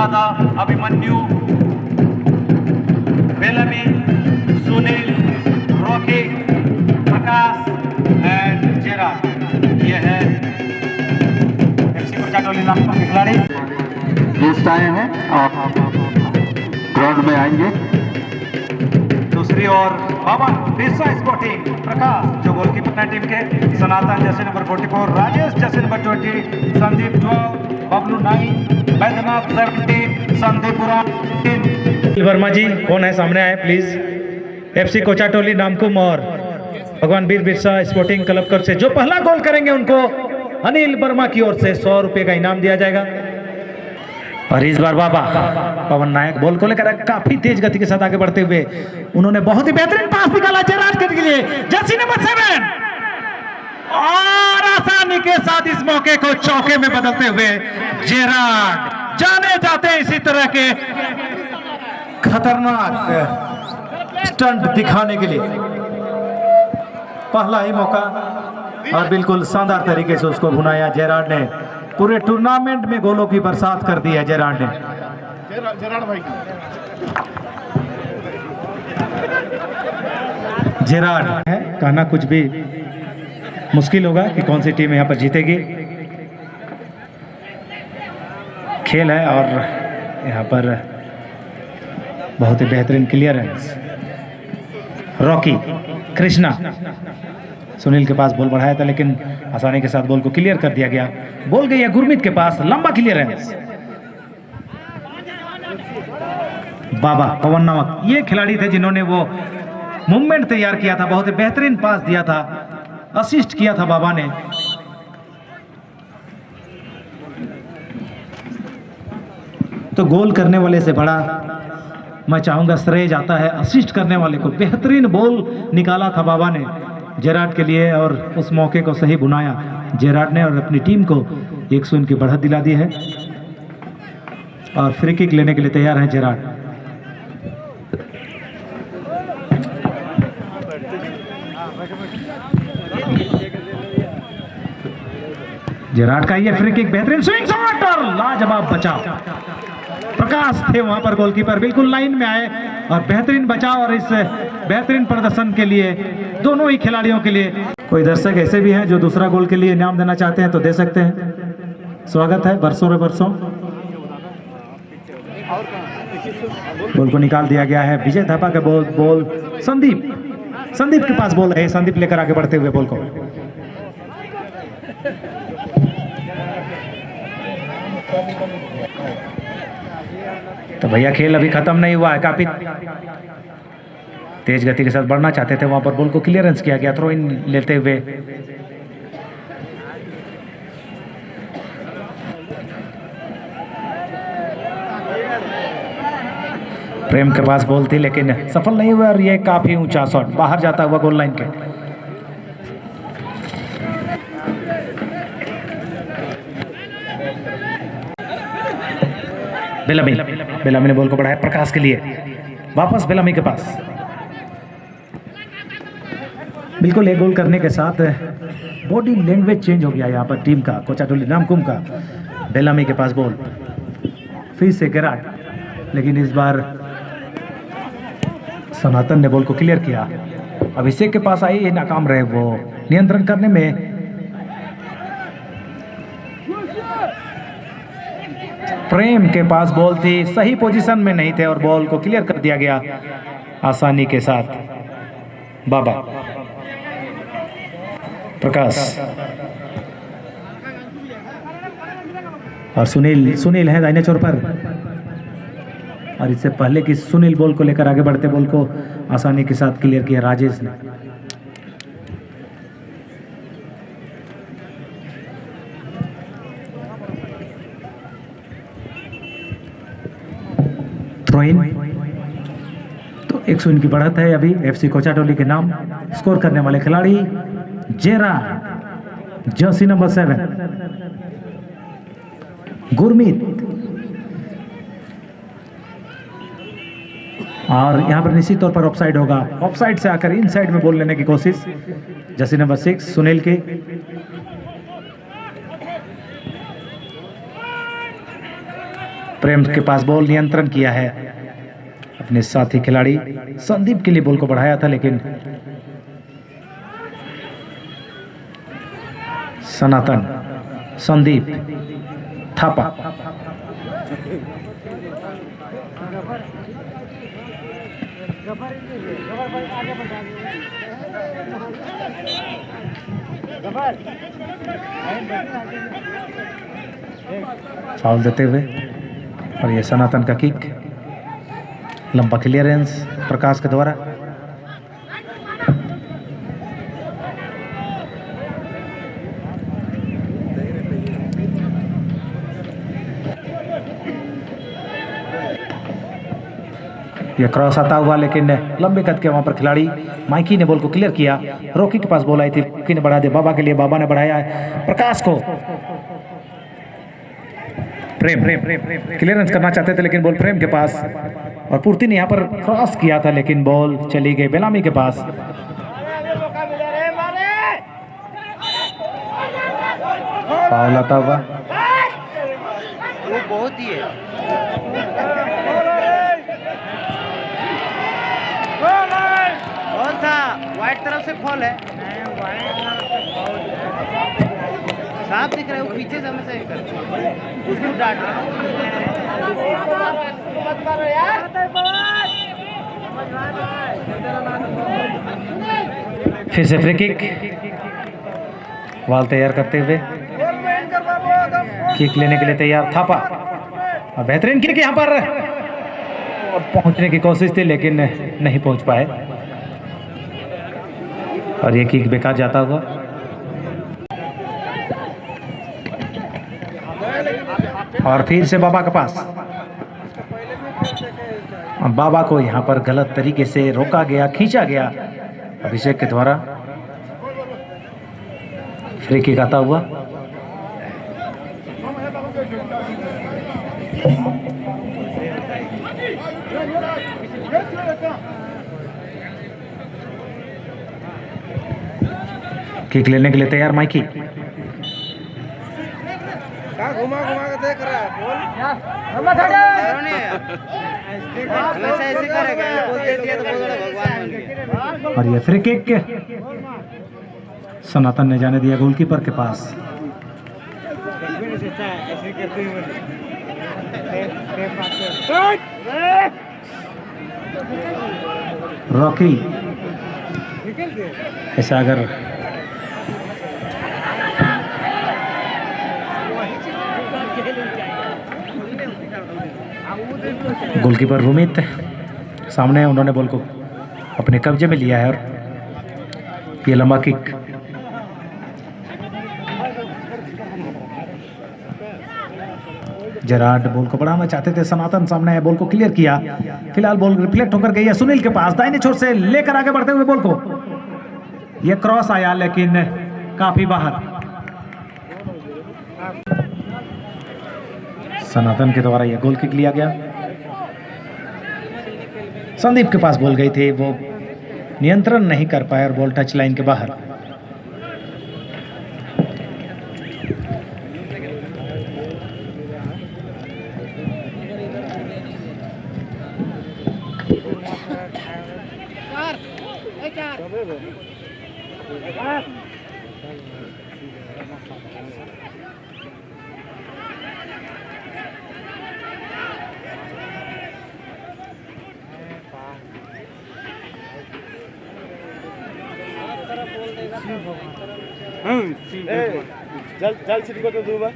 दादा Abhimanyu, Bellamy, Sunil, Rocky, Prakash and Gerard. ये है एफसी कोचाटोली नाम के खिलाड़ी। गेस्ट आए हैं और ग्राउंड में आएंगे। दूसरी ओर पवन बिरसा स्पोर्टिंग प्रकाश जो गोलकीपर है टीम के, Sanatan jersey number 44, Rajesh jersey number 20, Sandeep 12, Bablu 9, Baidyanath 17, Sandeep Puran. Verma ji कौन है सामने आए प्लीज। एफसी कोचाटोली नामकुम और भगवान वीर बिरसा स्पोर्टिंग क्लब कर से जो पहला गोल करेंगे उनको अनिल वर्मा की ओर से 100 रुपए का इनाम दिया जाएगा। और इस बार बाबा पवन नायक बॉल को लेकर काफी तेज गति के साथ आगे बढ़ते हुए उन्होंने बहुत ही बेहतरीन पास निकाला जेराड के लिए, जर्सी नंबर 7, और आसानी के साथ इस मौके को चौके में बदलते हुए जेराड जाने जाते हैं इसी तरह के खतरनाक स्टंट दिखाने के लिए। पहला ही मौका और बिल्कुल शानदार तरीके से उसको भुनाया जेराड ने। पूरे टूर्नामेंट में गोलों की बरसात कर दी है जेराड ने। जेराड है कहना कुछ भी मुश्किल होगा कि कौन सी टीम यहाँ पर जीतेगी। खेल है और यहाँ पर बहुत ही बेहतरीन क्लियरेंस। रॉकी, कृष्णा, सुनील के पास बॉल बढ़ाया था लेकिन आसानी के साथ बॉल को क्लियर कर दिया गया। बॉल गई है गुरमीत के पास, लंबा क्लियरेंस। बाबा पवन नामक ये खिलाड़ी थे जिन्होंने वो मूवमेंट तैयार किया था, बहुत ही बेहतरीन पास दिया था, असिस्ट किया था बाबा ने। तो गोल करने वाले से बड़ा मैं चाहूंगा श्रेय जाता है असिस्ट करने वाले को। बेहतरीन बॉल निकाला था बाबा ने जेराड के लिए और उस मौके को सही बुनाया जेराड ने और अपनी टीम को 100 की बढ़त दिला दी है। और फ्री किक लेने के लिए तैयार है जेराड। जेराड का ये फ्री किक बेहतरीन स्विंग शॉट और लाजवाब बचाव। प्रकाश थे वहां पर गोलकीपर, बिल्कुल लाइन में आए और बेहतरीन बचाव और इस बेहतरीन प्रदर्शन के लिए दोनों ही खिलाड़ियों के लिए। कोई दर्शक ऐसे भी हैं जो दूसरा गोल के लिए इनाम देना चाहते हैं तो दे सकते हैं। स्वागत है बरसों रे बरसों। बॉल को निकाल दिया गया है विजय थापा का बॉल संदीप के पास बॉल है। संदीप लेकर आगे बढ़ते हुए बॉल को तो भैया खेल अभी खत्म नहीं हुआ है, काफी तेज गति के साथ बढ़ना चाहते थे। वहां पर बॉल को क्लियरेंस किया गया थ्रो इन लेते हुए। प्रेम के पास बॉल थी लेकिन सफल नहीं हुआ और ये काफी ऊंचा शॉट बाहर जाता हुआ गोल लाइन के। बेलामी ने बॉल को बढ़ाया प्रकाश के लिए, वापस बेलामी के पास। बिल्कुल एक गोल करने के साथ बॉडी लैंग्वेज चेंज हो गया यहाँ पर टीम का, कोचाटोली नामकुम का। बेलामी के पास बॉल, फिर से गेराड, लेकिन इस बार सनातन ने बॉल को क्लियर किया। अभिषेक के पास आई, नाकाम रहे वो नियंत्रण करने में। प्रेम के पास बॉल थी, सही पोजीशन में नहीं थे और बॉल को क्लियर कर दिया गया आसानी के साथ। बाबा, प्रकाश और सुनील है दाहिने छोर पर। और इससे पहले कि सुनील बॉल को लेकर आगे बढ़ते, बॉल को आसानी के साथ क्लियर किया राजेश ने। तो 100 की बढ़त है अभी एफसी कोचाटोली के नाम। स्कोर करने वाले खिलाड़ी जेराड, जर्सी नंबर 7, गुरमीत, और यहां पर निश्चित तौर पर ऑफसाइड होगा। ऑफसाइड से आकर इनसाइड में बॉल लेने की कोशिश जर्सी नंबर 6 सुनील की। प्रेम के पास बॉल नियंत्रण किया है, अपने साथी खिलाड़ी संदीप के लिए बॉल को बढ़ाया था, लेकिन सनातन, संदीप, थापा, फाउल देते हुए, और ये सनातन का किक, लंबा क्लियरेंस प्रकाश के द्वारा। यह क्रॉस आता हुआ, लेकिन लंबे कद के वहां पर खिलाड़ी माइकी ने बॉल को क्लियर किया। रॉकी के पास बॉल आई थी, रॉकी ने बढ़ा दिया बाबा के लिए, बाबा ने बढ़ाया है प्रकाश को। प्रेम क्लियरेंस करना चाहते थे, लेकिन बॉल प्रेम के पास, और पूर्ति ने यहाँ पर क्रॉस किया था, लेकिन बॉल चली गई बेलामी के पास। फाउल आता हुआ, बहुत ही है। कौन था? वाइट तरफ से फॉल है, साफ दिख रहा है, वो पीछे से हमें सही कर उसको डांट रहा है। फिर से फ्री किक, बॉल तैयार करते हुए किक लेने के लिए तैयार थापा, और बेहतरीन किक यहाँ पर, और पहुंचने की कोशिश थी लेकिन नहीं पहुंच पाए, और ये किक बेकार जाता हुआ। और फिर से बाबा के पास, बाबा को यहाँ पर गलत तरीके से रोका गया, खींचा गया अभिषेक के द्वारा। फ्री किक आता हुआ, किक लेने के लिए तैयार माइकी, घुमा के देख रहा है बोल। हमेशा ऐसे करेगा, बोल दे दिया तो बोल भगवान बन गया। और ये फ्री किक सनातन ने जाने दिया गोलकीपर के पास। रॉकी, ऐसा अगर गोलकीपर रुमित सामने, उन्होंने बॉल को अपने कब्जे में लिया है, और ये लंबा किक, जेरार्ड बॉल को बढ़ाना चाहते थे, सनातन सामने है, बॉल को क्लियर किया, फिलहाल बॉल रिफ्लेक्ट होकर गई है सुनील के पास, दाहिने छोर से लेकर आगे बढ़ते हुए बॉल को, यह क्रॉस आया लेकिन काफी बाहर। सनातन के द्वारा यह गोल किक लिया गया, संदीप के पास बॉल गई थी, वो नियंत्रण नहीं कर पाया और बॉल टच लाइन के बाहर। जल छिड़को तो दूबा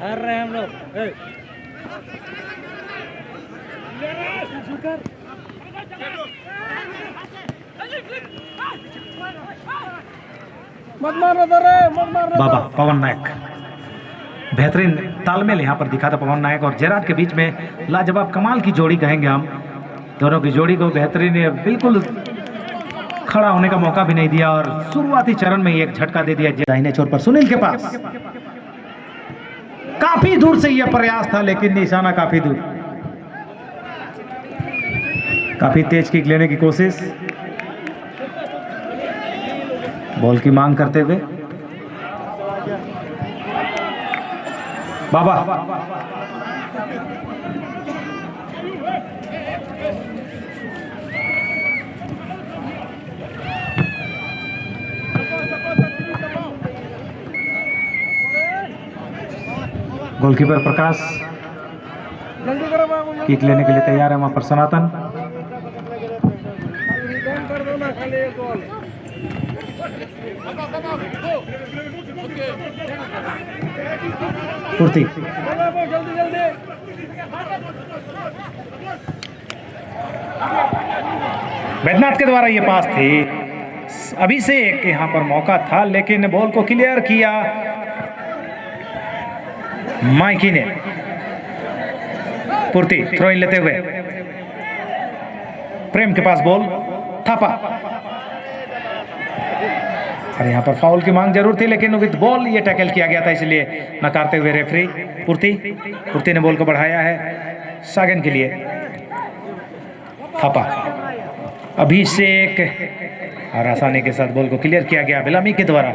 हार रहे हैं हम लोग। बाबा पवन नायक, बेहतरीन तालमेल यहाँ पर दिखा था पवन नायक और जेरार्ड के बीच में, लाजवाब कमाल की जोड़ी कहेंगे हम, दोनों की जोड़ी को बेहतरीन, बिल्कुल खड़ा होने का मौका भी नहीं दिया और शुरुआती चरण में ही एक झटका दे दिया दाहिने छोर पर सुनील के पास। काफी दूर से यह प्रयास था लेकिन निशाना काफी दूर, काफी तेज किक लेने की कोशिश, बॉल की मांग करते हुए बाबा गोलकीपर प्रकाश किक लेने के लिए तैयार है वहां पर सनातन। पूर्ति बैद्यनाथ के द्वारा ये पास थी। अभिषेक यहां पर मौका था लेकिन बॉल को क्लियर किया माइकी ने। पूर्ति थ्रो इन लेते हुए प्रेम के पास बॉल, थापा और यहां पर फाउल की मांग जरूर थी लेकिन विद बॉल ये टैकल किया गया था, इसलिए नकारते हुए रेफरी। पूर्ति ने बॉल को बढ़ाया है सागन के लिए। थापा, अभिषेक और आसानी के साथ बॉल को क्लियर किया गया बिलामी के द्वारा।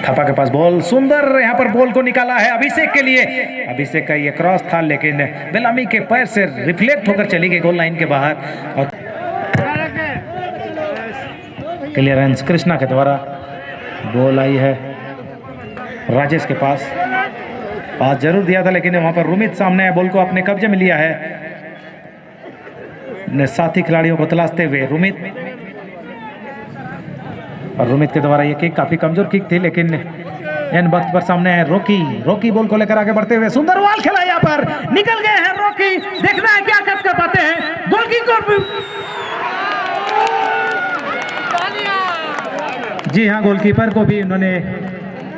थापा के पास बॉल, सुंदर यहां पर बॉल को निकाला है अभिषेक के लिए। अभिषेक का ये क्रॉस था लेकिन बिलामी के पैर से रिफ्लेक्ट होकर चली गई गोल लाइन के बाहर। और क्लियरेंस कृष्णा के द्वारा बॉल आई है राजेश के पास जरूर दिया था लेकिन वहां पर रुमित सामने बॉल को अपने कब्जे में लिया है। साथी खिलाड़ियों को तलाशते हुए रुमित, और रुमित के द्वारा ये किक काफी कमजोर किक थी लेकिन इन वक्त पर सामने है रोकी बॉल को लेकर आगे बढ़ते हुए सुंदर बॉल खेला, यहाँ पर निकल गए हैं रोकी। देखना है क्या कर पाते हैं गोलकीपर। जी हाँ, गोलकीपर को भी उन्होंने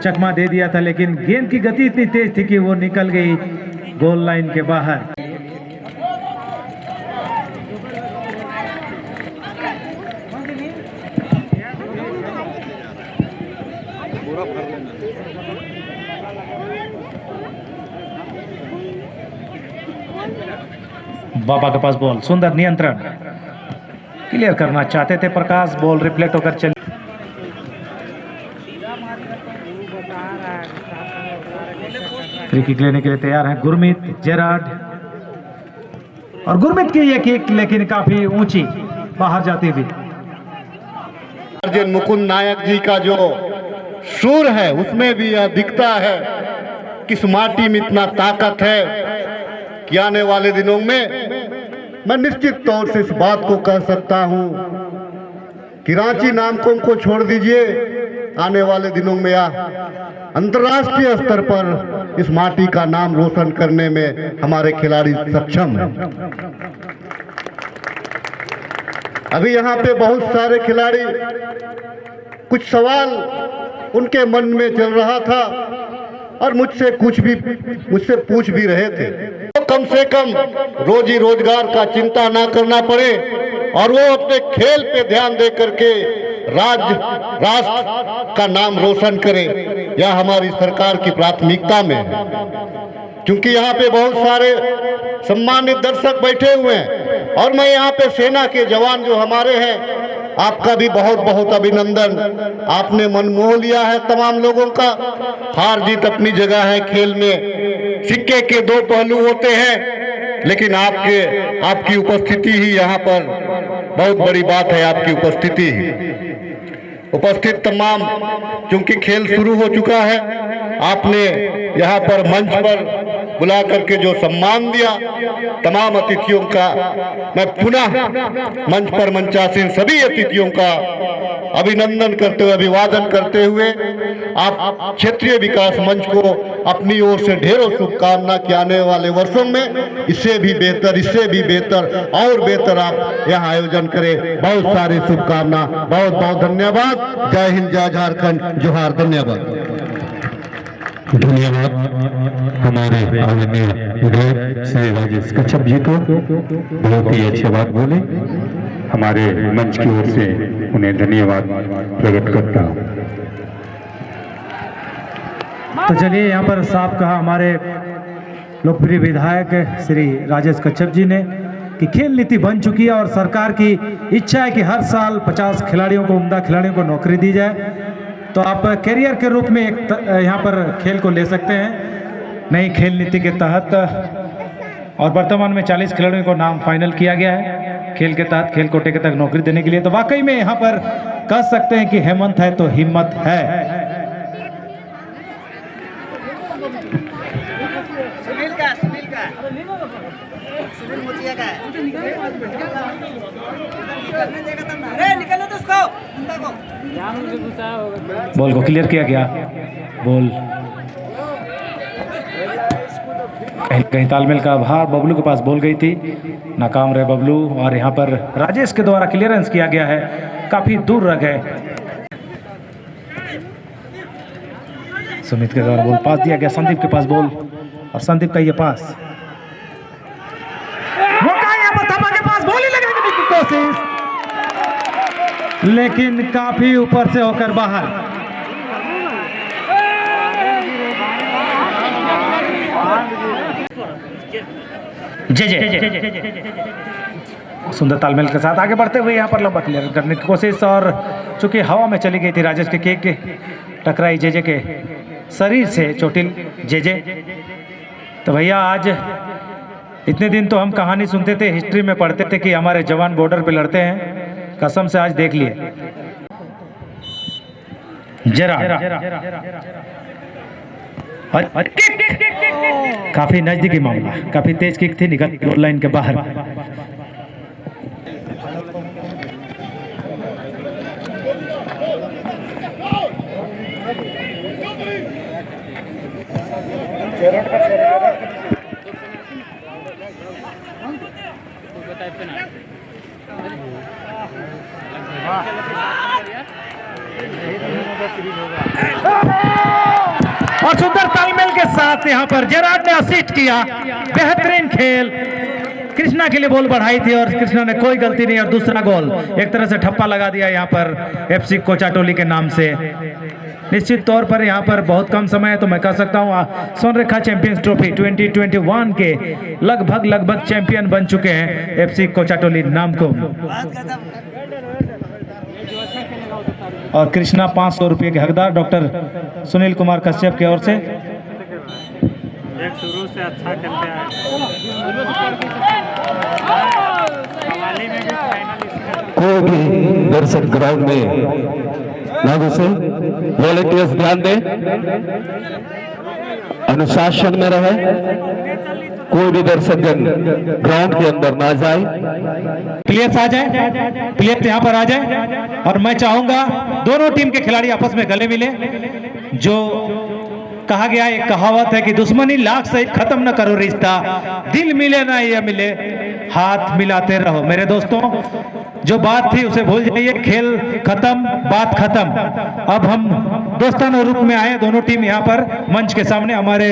चकमा दे दिया था लेकिन गेंद की गति इतनी तेज थी कि वो निकल गई गोल लाइन के बाहर। बाबा के पास बॉल, सुंदर नियंत्रण, क्लियर करना चाहते थे प्रकाश, बॉल रिफ्लेक्ट होकर चली। फ्री किक लेने के लिए तैयार है गुरमीत जेराड, और गुरमीत की ये किक लेकिन काफी ऊंची बाहर जाती हुई। मुकुंद नायक जी का जो सुर है उसमें भी यह दिखता है कि इस माटी में इतना ताकत है कि आने वाले दिनों में मैं निश्चित तौर से इस बात को कह सकता हूं कि रांची नामकों को छोड़ दीजिए, आने वाले दिनों में अंतर्राष्ट्रीय स्तर पर इस माटी का नाम रोशन करने में हमारे खिलाड़ी सक्षम हैं। अभी यहाँ पे बहुत सारे खिलाड़ी, कुछ सवाल उनके मन में चल रहा था और मुझसे पूछ भी रहे थे। तो कम से कम रोजी रोजगार का चिंता ना करना पड़े और वो अपने खेल पे ध्यान दे करके राष्ट्र का नाम रोशन करे, यह हमारी सरकार की प्राथमिकता में है। क्योंकि यहाँ पे बहुत सारे सम्मानित दर्शक बैठे हुए हैं और मैं यहाँ पे सेना के जवान जो हमारे हैं, आपका भी बहुत बहुत अभिनंदन। आपने मन मोह लिया है तमाम लोगों का। हार जीत अपनी जगह है, खेल में सिक्के के दो पहलू होते हैं, लेकिन आपकी उपस्थिति ही यहाँ पर बहुत बड़ी बात है। आपकी उपस्थिति ही, उपस्थित तमाम, क्योंकि खेल शुरू हो चुका है, आपने यहाँ पर मंच पर बुला करके जो सम्मान दिया तमाम अतिथियों का, मैं पुनः मंच पर मंचासीन सभी अतिथियों का अभिनंदन करते हुए, अभिवादन करते हुए आप क्षेत्रीय विकास मंच को अपनी ओर से ढेरों शुभकामना कि आने वाले वर्षों में इससे भी बेहतर और बेहतर आप यहाँ आयोजन करें। बहुत सारी शुभकामना, बहुत बहुत धन्यवाद। जय हिंद, जय झारखंड, जोहार, धन्यवाद। धन्यवाद हमारे आदरणीय विधायक श्री राजेश कच्छप जी को, बहुत ही अच्छी बात बोले। हमारे मंच की ओर से उन्हें धन्यवाद प्रकट करता हूँ। तो चलिए, यहाँ पर साफ कहा हमारे लोकप्रिय विधायक श्री राजेश कच्छप जी ने कि खेल नीति बन चुकी है और सरकार की इच्छा है कि हर साल 50 खिलाड़ियों को, उम्दा खिलाड़ियों को नौकरी दी जाए। तो आप कैरियर के रूप में यहाँ पर खेल को ले सकते हैं नई खेल नीति के तहत। और वर्तमान में 40 खिलाड़ियों को नाम फाइनल किया गया है खेल के तहत, खेल कोटे के तहत नौकरी देने के लिए। तो वाकई में यहाँ पर कह सकते हैं कि हेमंत है तो हिम्मत है। सुनील मुचिया का है। निकलो तो उसको बॉल को क्लियर किया गया। बॉल कहीं तालमेल का अभाव, बबलू के पास बॉल गई थी, नाकाम रहे बबलू। और यहाँ पर राजेश के द्वारा क्लियरेंस किया गया है, काफी दूर रह गए। सुमित के द्वारा बॉल पास दिया गया संदीप के पास बॉल, और संदीप का ये पास यहाँ पर थप्पा के पास बॉल ही लगाने की कोशिश, लेकिन काफी ऊपर से होकर बाहर। सुंदर तालमेल के साथ आगे बढ़ते हुए यहाँ पर लंबा क्लियर करने की कोशिश, और चूंकि हवा में चली गई थी राजेश के केक टकराई जेजे के शरीर से, चोटिल जेजे। तो भैया आज इतने दिन तो हम कहानी सुनते थे, हिस्ट्री में पढ़ते थे कि हमारे जवान बॉर्डर पे लड़ते हैं, कसम से आज देख लिए जरा। काफी नजदीकी मामला, काफी तेज किक थी, निकल गोल लाइन के बाहर। और सुंदर तालमेल के साथ यहाँ पर जेराड ने असिस्ट किया, बेहतरीन खेल। कृष्णा के लिए बॉल बढ़ाई थी और कृष्णा ने कोई गलती नहीं, और दूसरा गोल एक तरह से ठप्पा लगा दिया यहाँ पर एफसी कोचाटोली के नाम से। निश्चित तौर पर यहाँ पर बहुत कम समय है, तो मैं कह सकता हूँ स्वर्णरेखा चैंपियंस ट्रॉफी 2021 के लगभग चैंपियन बन चुके हैं एफसी कोचाटोली नाम को। और कृष्णा 500 रुपये के हकदार डॉक्टर सुनील कुमार कश्यप की ओर से। शुरू से अच्छा खेलते हैं, कोई भी दर्शक ग्राउंड में ना घुसे, वॉलंटियर्स ध्यान दें, अनुशासन में रहे, कोई भी दर्शकगण ग्राउंड के अंदर ना जाए। प्लेयर्स आ जाए, प्लेयर्स यहाँ पर आ जाए, और मैं चाहूंगा दोनों टीम के खिलाड़ी आपस में गले मिले। जो कहा गया, एक कहावत है कि दुश्मनी लाख से खत्म न करो रिश्ता, दिल मिले ना ये मिले, हाथ मिलाते रहो। मेरे दोस्तों, जो बात थी उसे भूल जाइए, खेल खत्म, बात खत्म। अब हम दोस्ताना रूप में आए, दोनों टीम यहाँ पर मंच के सामने हमारे